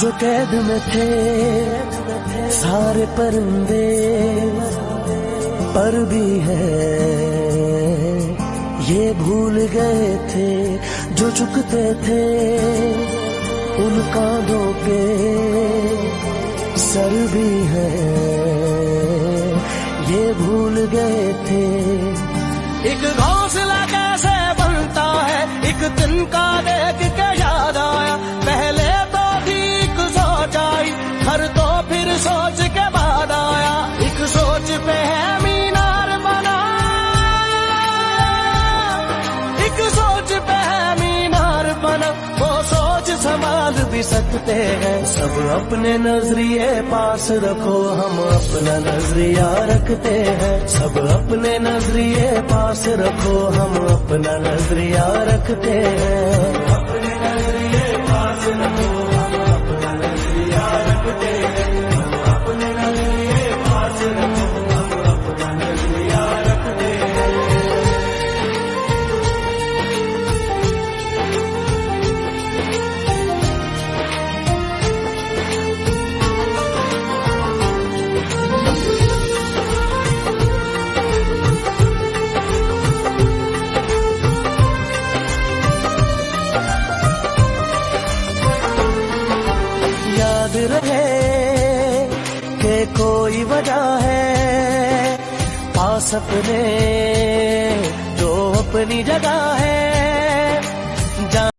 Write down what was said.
जो कैद में थे सारे परिंदे, पर भी है ये भूल गए थे जो झुकते थे उन कांधों पे सर भी है, ये भूल गए थे। एक घोंसला कैसे बनता है एक दिन का देख के याद आया, पहले तो ठीक सोच आई हर तो फिर सोच के बाद आया, एक सोच पे है मीनार बना, एक सोच पे है मीनार बना, वो सोच संभाल भी सकते हैं। सब अपने नजरिए पास रखो, हम अपना नजरिया रखते हैं। सब अपने नजरिए पास रखो, हम अपना नजरिया रखते हैं। अपने नजरिए पास रखो, हम अपना नजरिया रखते हैं। अपने नजरिए पास रखो, हम अपना नजरिया रखते हैं। याद रहे कि कोई वजह है, पास अपने जो अपनी जगह है,